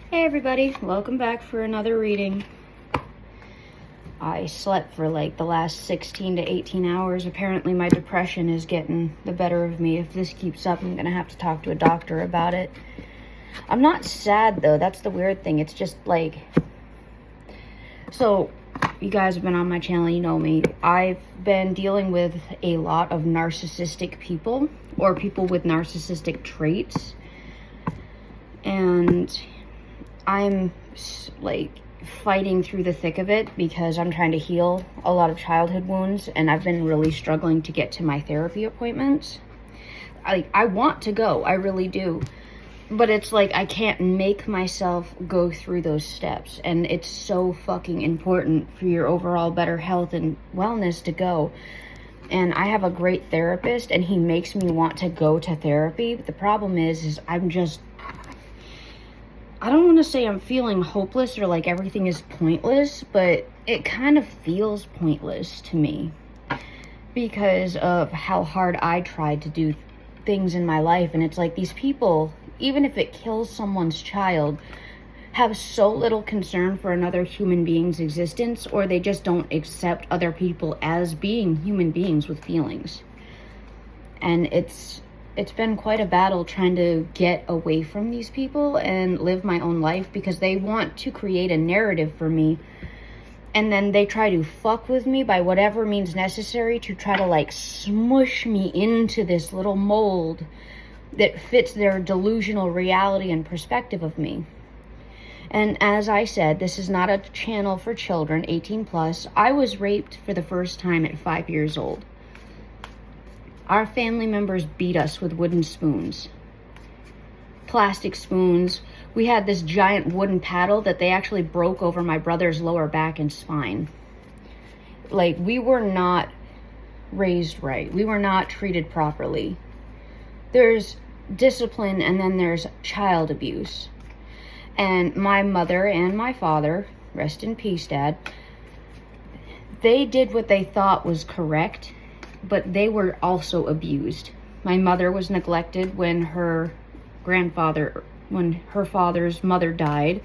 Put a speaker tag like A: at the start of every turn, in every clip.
A: Hey everybody, welcome back for another reading. I slept for like the last 16 to 18 hours. Apparently my depression is getting the better of me. If this keeps up, I'm gonna have to talk to a doctor about it. I'm not sad though, that's the weird thing. It's just like, so you guys have been on my channel, you know me. I've been dealing with a lot of narcissistic people or people with narcissistic traits. And I'm like fighting through the thick of it because I'm trying to heal a lot of childhood wounds, and I've been really struggling to get to my therapy appointments. I want to go, I really do, but it's like I can't make myself go through those steps, and it's so fucking important for your overall better health and wellness to go. And I have a great therapist, and he makes me want to go to therapy, but the problem is I don't want to say I'm feeling hopeless or like everything is pointless, but it kind of feels pointless to me because of how hard I tried to do things in my life. And it's like these people, even if it kills someone's child, have so little concern for another human being's existence, or they just don't accept other people as being human beings with feelings. And it's been quite a battle trying to get away from these people and live my own life, because they want to create a narrative for me, and then they try to fuck with me by whatever means necessary to try to like smush me into this little mold that fits their delusional reality and perspective of me. And as I said, this is not a channel for children 18 plus. I was raped for the first time at 5 years old. Our family members beat us with wooden spoons, plastic spoons. We had this giant wooden paddle that they actually broke over my brother's lower back and spine. Like, we were not raised right. We were not treated properly. There's discipline, and then there's child abuse. And my mother and my father, rest in peace, Dad, they did what they thought was correct, but they were also abused. My mother was neglected when her father's mother died.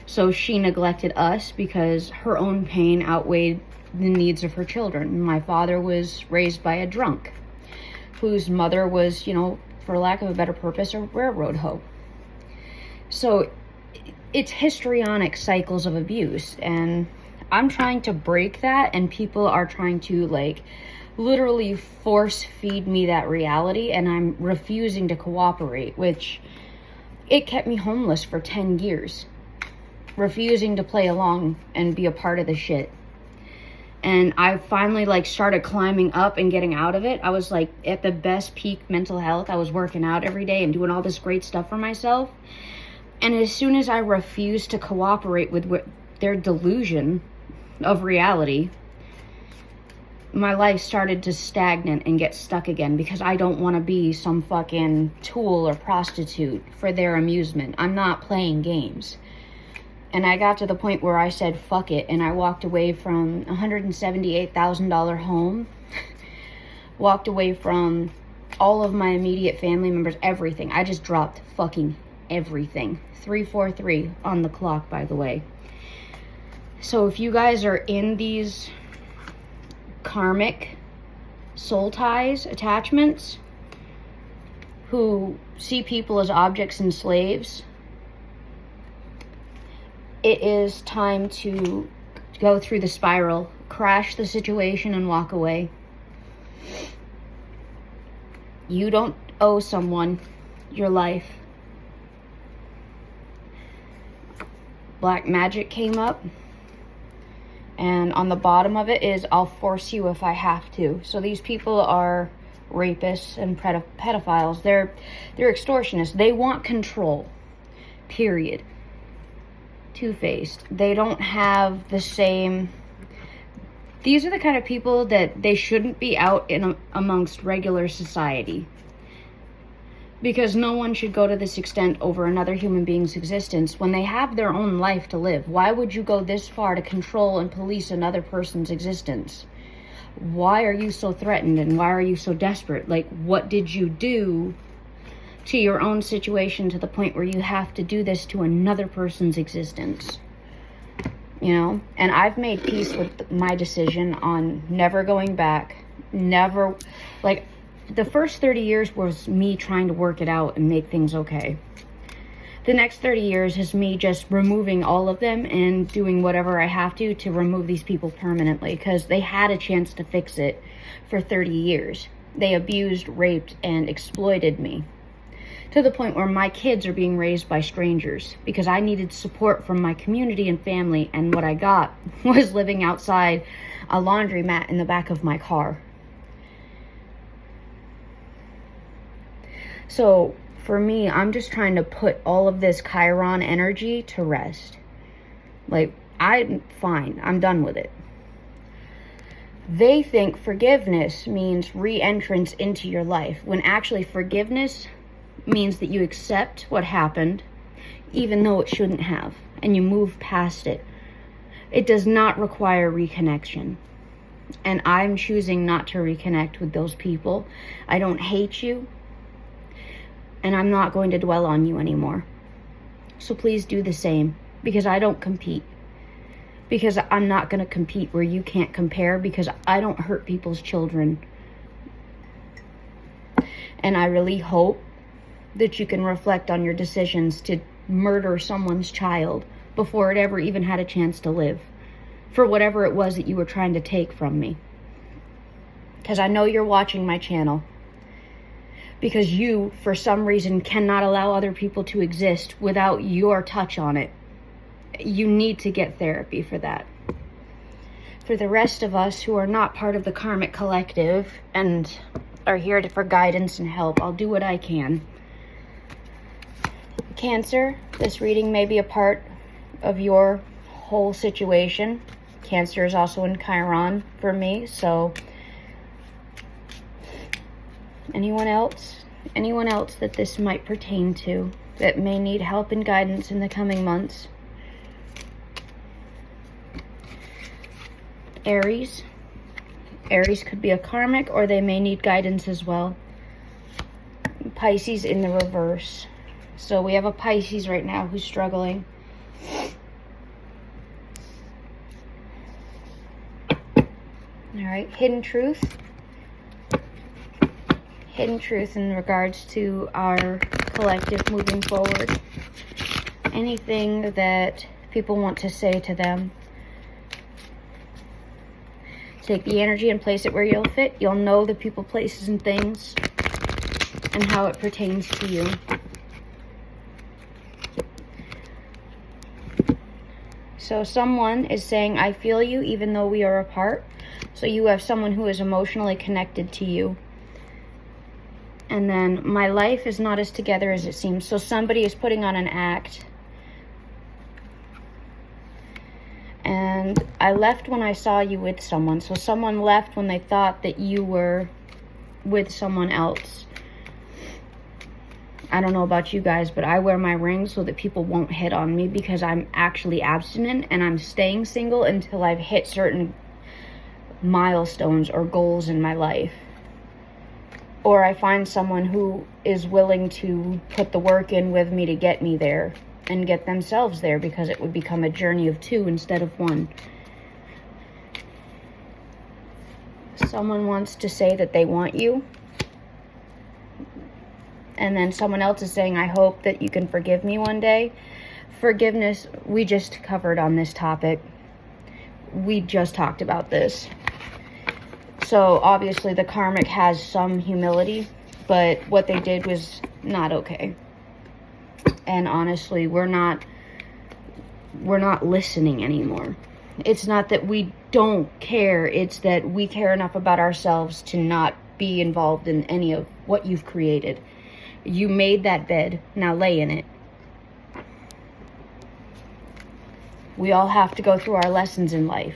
A: So she neglected us because her own pain outweighed the needs of her children. My father was raised by a drunk whose mother was, for lack of a better purpose, a railroad hoe. So it's histrionic cycles of abuse, and I'm trying to break that, and people are trying to literally force feed me that reality, and I'm refusing to cooperate, which it kept me homeless for 10 years, refusing to play along and be a part of the shit. And I finally started climbing up and getting out of it. I was at the best peak mental health. I was working out every day and doing all this great stuff for myself. And as soon as I refused to cooperate with their delusion of reality, my life started to stagnate and get stuck again, because I don't want to be some fucking tool or prostitute for their amusement. I'm not playing games. And I got to the point where I said, fuck it, and I walked away from a $178,000 home, walked away from all of my immediate family members, everything. I just dropped fucking everything. 343 on the clock, by the way. So if you guys are in these karmic soul ties, attachments, who see people as objects and slaves, it is time to go through the spiral, crash the situation, and walk away. You don't owe someone your life. Black magic came up, and on the bottom of it is, I'll force you if I have to. So these people are rapists and pedophiles. They're extortionists. They want control, period. Two-faced. They don't have the same... These are the kind of people that they shouldn't be out amongst regular society. Because no one should go to this extent over another human being's existence when they have their own life to live. Why would you go this far to control and police another person's existence? Why are you so threatened, and why are you so desperate? What did you do to your own situation, to the point where you have to do this to another person's existence. You know, and I've made peace with my decision on never going back. Never, like, the first 30 years was me trying to work it out and make things okay. The next 30 years is me just removing all of them and doing whatever I have to remove these people permanently, because they had a chance to fix it for 30 years. They abused, raped, and exploited me, to the point where my kids are being raised by strangers because I needed support from my community and family, and what I got was living outside a laundromat in the back of my car. So for me, I'm just trying to put all of this Chiron energy to rest. Like, I'm fine. I'm done with it. They think forgiveness means re-entrance into your life, when actually forgiveness means that you accept what happened, even though it shouldn't have, and you move past it. It does not require reconnection. And I'm choosing not to reconnect with those people. I don't hate you, and I'm not going to dwell on you anymore. So please do the same, because I don't compete. Because I'm not going to compete where you can't compare, because I don't hurt people's children. And I really hope that you can reflect on your decisions to murder someone's child before it ever even had a chance to live, for whatever it was that you were trying to take from me. Because I know you're watching my channel, because you, for some reason, cannot allow other people to exist without your touch on it. You need to get therapy for that. For the rest of us who are not part of the karmic collective and are here for guidance and help, I'll do what I can. Cancer, this reading may be a part of your whole situation. Cancer is also in Chiron for me, so anyone else that this might pertain to, that may need help and guidance in the coming months. Aries could be a karmic, or they may need guidance as well. Pisces in the reverse. So we have a Pisces right now who's struggling. All right, hidden truth. Hidden truth in regards to our collective moving forward. Anything that people want to say to them. Take the energy and place it where you'll fit. You'll know the people, places, and things, and how it pertains to you. So someone is saying, I feel you even though we are apart. So you have someone who is emotionally connected to you. And then, my life is not as together as it seems. So somebody is putting on an act. And I left when I saw you with someone. So someone left when they thought that you were with someone else. I don't know about you guys, but I wear my ring so that people won't hit on me, because I'm actually abstinent and I'm staying single until I've hit certain milestones or goals in my life. Or I find someone who is willing to put the work in with me to get me there and get themselves there, because it would become a journey of two instead of one. Someone wants to say that they want you. And then someone else is saying, I hope that you can forgive me one day. Forgiveness, we just covered on this topic. We just talked about this. So obviously the karmic has some humility, but what they did was not okay. And honestly, we're not listening anymore. It's not that we don't care, it's that we care enough about ourselves to not be involved in any of what you've created. You made that bed, now lay in it. We all have to go through our lessons in life.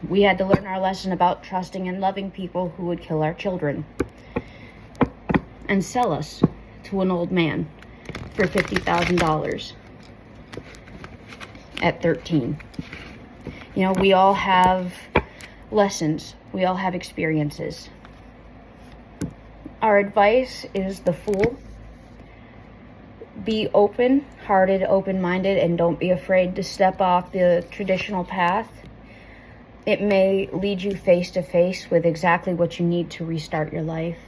A: We had to learn our lesson about trusting and loving people who would kill our children and sell us to an old man for $50,000 at 13. You know, we all have lessons. We all have experiences. Our advice is the Fool. Be open-hearted, open-minded, and don't be afraid to step off the traditional path. It may lead you face to face with exactly what you need to restart your life.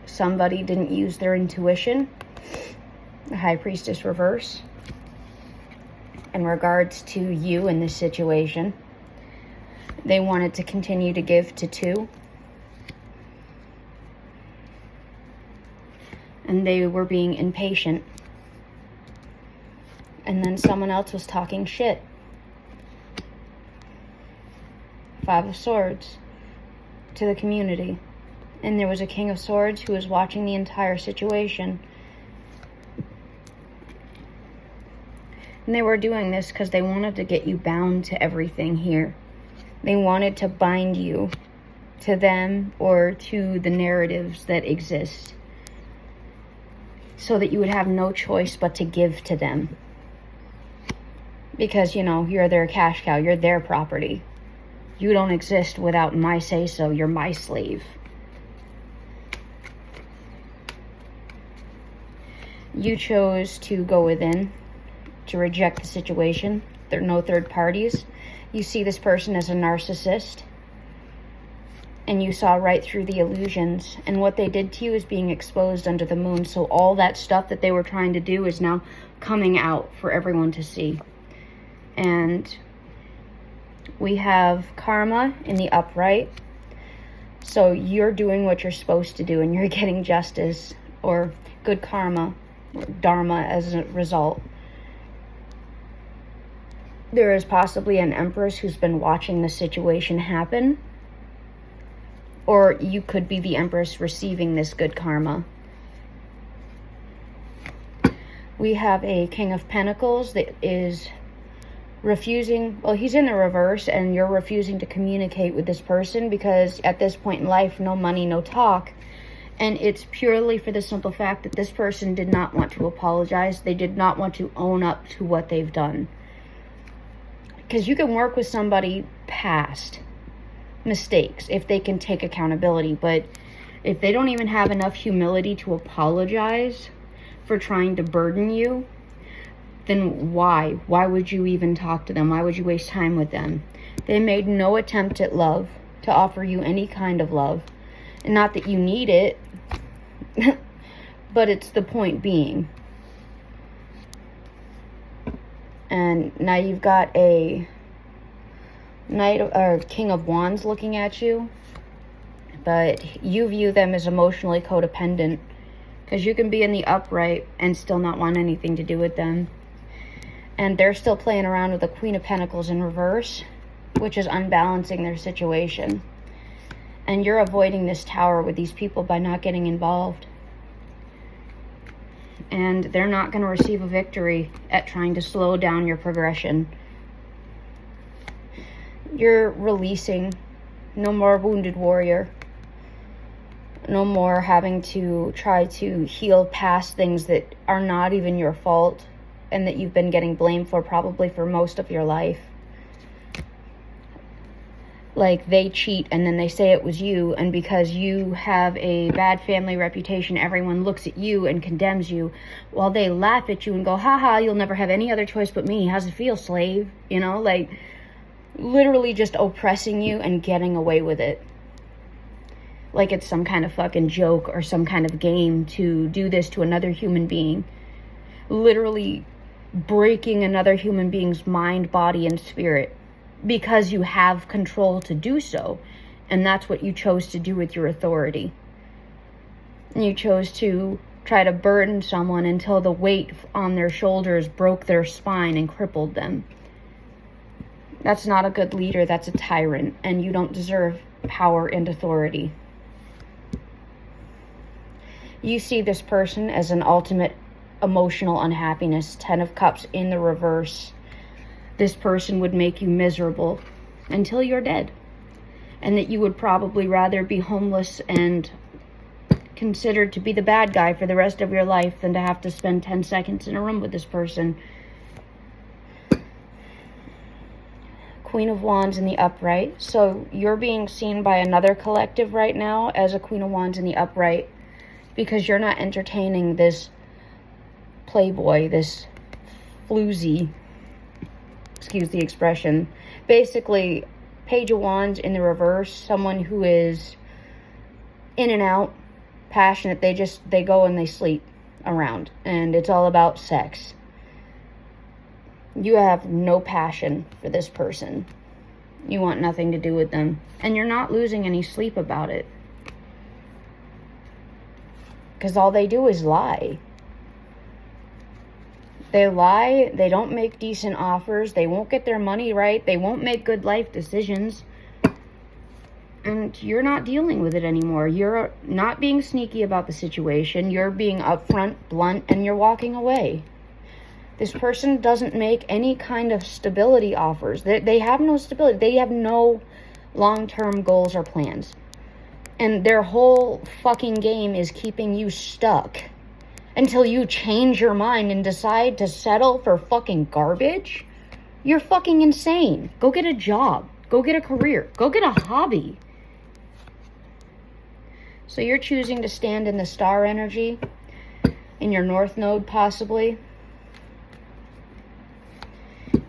A: Somebody didn't use their intuition. The High Priestess reverse. In regards to you in this situation, they wanted to continue to give to 2. And they were being impatient. And then someone else was talking shit. 5 of Swords to the community. And there was a King of Swords who was watching the entire situation. And they were doing this because they wanted to get you bound to everything here. They wanted to bind you to them or to the narratives that exist, so that you would have no choice but to give to them. Because, you know, you're their cash cow. You're their property. You don't exist without my say-so. You're my slave. You chose to go within, to reject the situation. There are no third parties. You see this person as a narcissist. And you saw right through the illusions. And what they did to you is being exposed under the moon. So all that stuff that they were trying to do is now coming out for everyone to see. And we have karma in the upright. So you're doing what you're supposed to do, and you're getting justice or good karma, or dharma as a result. There is possibly an Empress who's been watching the situation happen. Or you could be the Empress receiving this good karma. We have a King of Pentacles that is refusing, well, he's in the reverse, and you're refusing to communicate with this person because at this point in life, no money, no talk. And it's purely for the simple fact that this person did not want to apologize. They did not want to own up to what they've done. Because you can work with somebody past mistakes if they can take accountability, but if they don't even have enough humility to apologize for trying to burden you, then why would you even talk to them? Why would you waste time with them? They made no attempt at love, to offer you any kind of love. And not that you need it, but it's the point being. And now you've got a Knight or King of Wands looking at you, but you view them as emotionally codependent, because you can be in the upright and still not want anything to do with them. And they're still playing around with the Queen of Pentacles in reverse, which is unbalancing their situation. And you're avoiding this tower with these people by not getting involved. And they're not going to receive a victory at trying to slow down your progression. You're releasing. No more wounded warrior. No more having to try to heal past things that are not even your fault and that you've been getting blamed for probably for most of your life. Like, they cheat and then they say it was you, and because you have a bad family reputation, everyone looks at you and condemns you, while they laugh at you and go, haha, you'll never have any other choice but me. How's it feel, slave? You know, like, literally just oppressing you and getting away with it. Like it's some kind of fucking joke or some kind of game to do this to another human being. Literally breaking another human being's mind, body, and spirit. Because you have control to do so. And that's what you chose to do with your authority. And you chose to try to burden someone until the weight on their shoulders broke their spine and crippled them. That's not a good leader. That's a tyrant. And you don't deserve power and authority. You see this person as an ultimate emotional unhappiness. 10 of Cups in the reverse. This person would make you miserable until you're dead. And that you would probably rather be homeless and considered to be the bad guy for the rest of your life than to have to spend 10 seconds in a room with this person. Queen of Wands in the upright. So you're being seen by another collective right now as a Queen of Wands in the upright because you're not entertaining this playboy, this floozy, excuse the expression. Basically, Page of Wands in the reverse, someone who is in and out, passionate. They go and they sleep around, and it's all about sex. You have no passion for this person. You want nothing to do with them. And you're not losing any sleep about it. Because all they do is lie. They lie. They don't make decent offers. They won't get their money right. They won't make good life decisions. And you're not dealing with it anymore. You're not being sneaky about the situation. You're being upfront, blunt, and you're walking away. This person doesn't make any kind of stability offers. They have no stability. They have no long-term goals or plans. And their whole fucking game is keeping you stuck until you change your mind and decide to settle for fucking garbage. You're fucking insane. Go get a job. Go get a career. Go get a hobby. So you're choosing to stand in the star energy, in your north node possibly.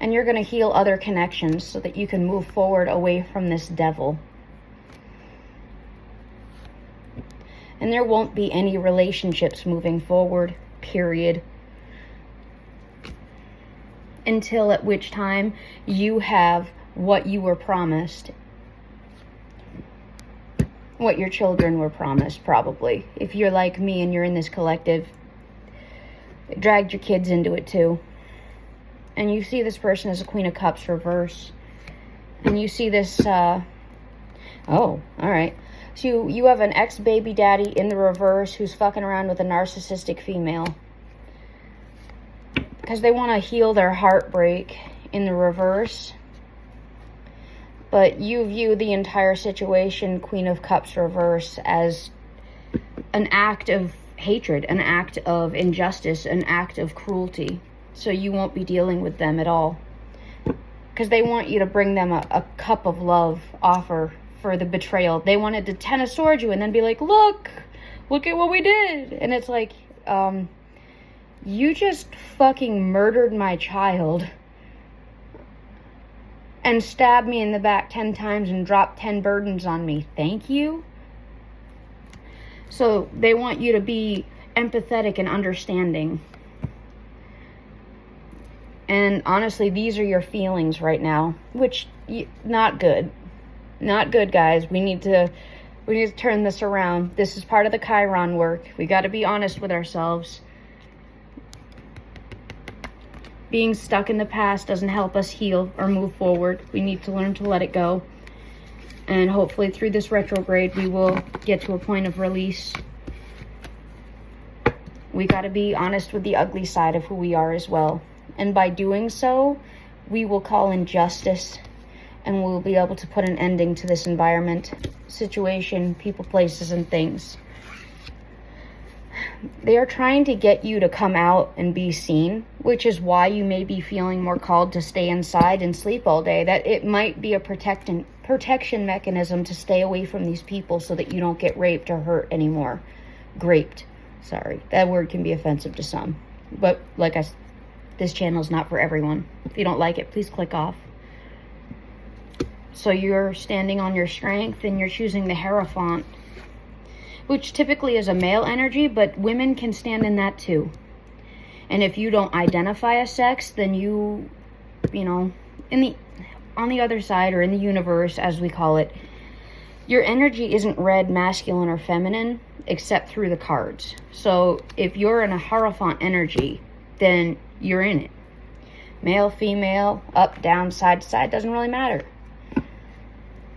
A: And you're going to heal other connections so that you can move forward away from this devil. And there won't be any relationships moving forward, period. Until at which time you have what you were promised. What your children were promised, probably. If you're like me and you're in this collective, dragged your kids into it too. And you see this person as a Queen of Cups reverse. And you see this, oh, all right. So you have an ex-baby daddy in the reverse who's fucking around with a narcissistic female. Because they want to heal their heartbreak in the reverse. But you view the entire situation, Queen of Cups reverse, as an act of hatred, an act of injustice, an act of cruelty. So you won't be dealing with them at all. Because they want you to bring them a cup of love offer for the betrayal. They wanted to Ten of Swords you and then be like, look at what we did. And it's like, you just fucking murdered my child and stabbed me in the back 10 times and dropped 10 burdens on me. Thank you. So they want you to be empathetic and understanding. And honestly, these are your feelings right now, which not good. Not good, guys. We need to turn this around. This is part of the Chiron work. We got to be honest with ourselves. Being stuck in the past doesn't help us heal or move forward. We need to learn to let it go. And hopefully through this retrograde, we will get to a point of release. We got to be honest with the ugly side of who we are as well. And by doing so, we will call in justice. And we'll be able to put an ending to this environment, situation, people, places, and things. They are trying to get you to come out and be seen, which is why you may be feeling more called to stay inside and sleep all day. That it might be a protection mechanism to stay away from these people so that you don't get raped or hurt anymore. Graped. Sorry. That word can be offensive to some. But like this channel is not for everyone. If you don't like it, please click off. So you're standing on your strength and you're choosing the Hierophant, which typically is a male energy, but women can stand in that too. And if you don't identify as sex, then you know, on the other side or in the universe, as we call it, your energy isn't read masculine or feminine except through the cards. So if you're in a Hierophant energy, then you're in it. Male, female, up, down, side to side, doesn't really matter.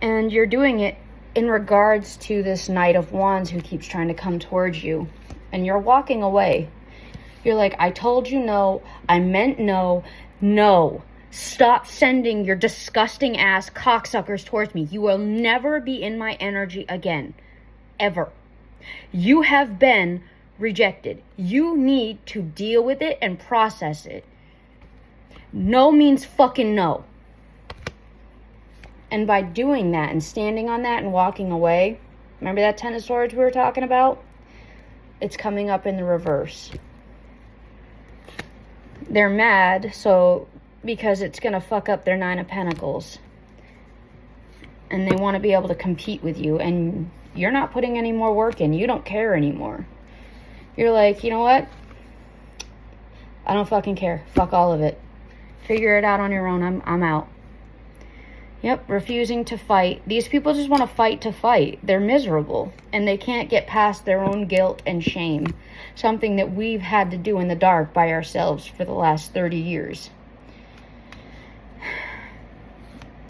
A: And you're doing it in regards to this Knight of Wands who keeps trying to come towards you. And you're walking away. You're like, I told you no. I meant no. No. Stop sending your disgusting ass cocksuckers towards me. You will never be in my energy again. Ever. You have been rejected. You need to deal with it and process it. No means fucking no. And by doing that and standing on that and walking away, remember that Ten of Swords we were talking about? It's coming up in the reverse. They're mad, so because it's going to fuck up their Nine of Pentacles. And they want to be able to compete with you. And you're not putting any more work in. You don't care anymore. You're like, you know what? I don't fucking care. Fuck all of it. Figure it out on your own. I'm out. Yep, refusing to fight. These people just want to fight to fight. They're miserable. And they can't get past their own guilt and shame. Something that we've had to do in the dark by ourselves for the last 30 years.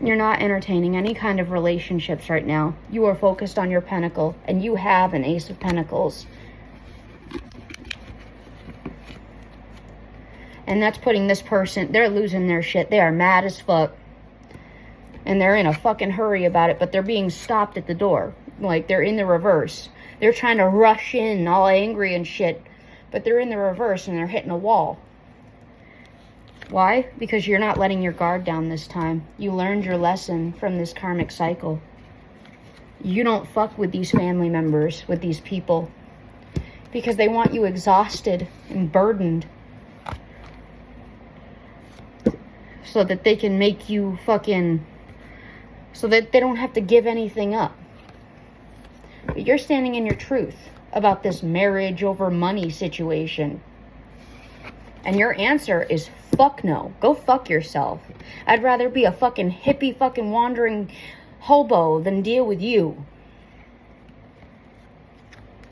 A: You're not entertaining any kind of relationships right now. You are focused on your pentacle. And you have an Ace of Pentacles. And that's putting this person, they're losing their shit. They are mad as fuck. And they're in a fucking hurry about it, but they're being stopped at the door. Like, they're in the reverse. They're trying to rush in all angry and shit, but they're in the reverse and they're hitting a wall. Why? Because you're not letting your guard down this time. You learned your lesson from this karmic cycle. You don't fuck with these family members, with these people, because they want you exhausted and burdened so that they can make you fucking... so that they don't have to give anything up. But you're standing in your truth about this marriage over money situation. And your answer is fuck no. Go fuck yourself. I'd rather be a fucking hippie fucking wandering hobo than deal with you.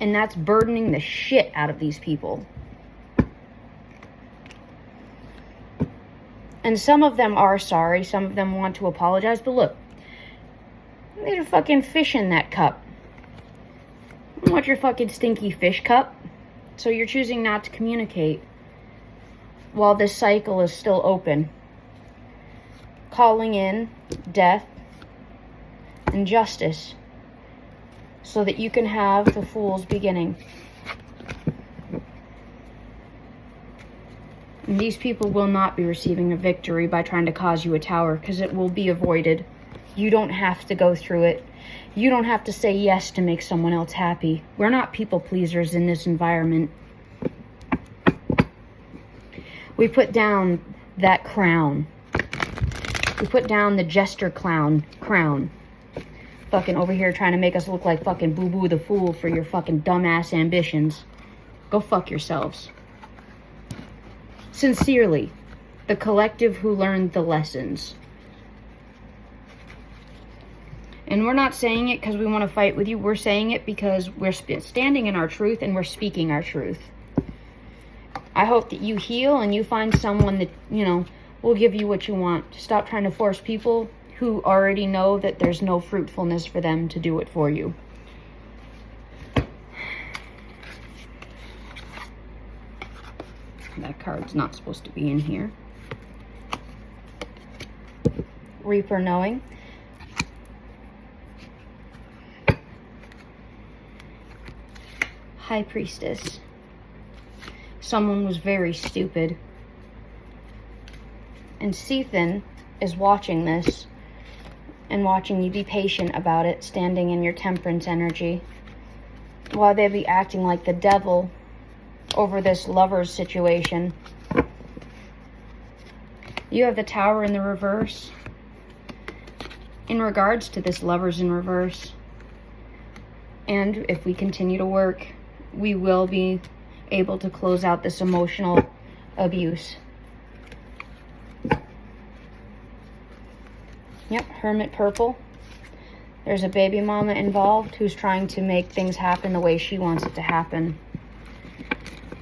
A: And that's burdening the shit out of these people. And some of them are sorry. Some of them want to apologize. But look. There's a fucking fish in that cup. I want your fucking stinky fish cup. So you're choosing not to communicate while this cycle is still open. Calling in death and justice so that you can have the Fool's beginning. And these people will not be receiving a victory by trying to cause you a tower, because it will be avoided. You don't have to go through it. You don't have to say yes to make someone else happy. We're not people pleasers in this environment. We put down that crown. We put down the jester crown. Fucking over here trying to make us look like fucking Boo Boo the Fool for your fucking dumbass ambitions. Go fuck yourselves. Sincerely, the collective who learned the lessons. And we're not saying it because we want to fight with you. We're saying it because we're standing in our truth and we're speaking our truth. I hope that you heal and you find someone that, you know, will give you what you want. Stop trying to force people who already know that there's no fruitfulness for them to do it for you. That card's not supposed to be in here. Reaper knowing. High Priestess. Someone was very stupid. And Sethan is watching this and watching you be patient about it, standing in your temperance energy, while they be acting like the devil over this lover's situation. You have the Tower in the reverse. In regards to this lover's in reverse, and if we continue to work, we will be able to close out this emotional abuse. Yep, Hermit Purple. There's a baby mama involved who's trying to make things happen the way she wants it to happen.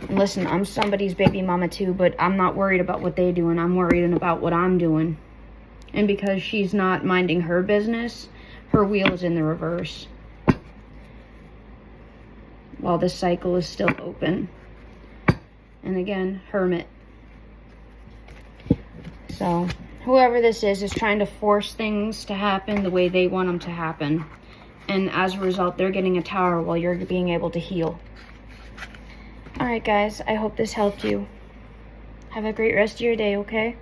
A: And listen, I'm somebody's baby mama too, but I'm not worried about what they do, and I'm worried about what I'm doing. And because she's not minding her business, her wheel is in the reverse, while this cycle is still open. And again, Hermit. So whoever this is trying to force things to happen the way they want them to happen. And as a result, they're getting a tower while you're being able to heal. Alright guys, I hope this helped you. Have a great rest of your day, okay?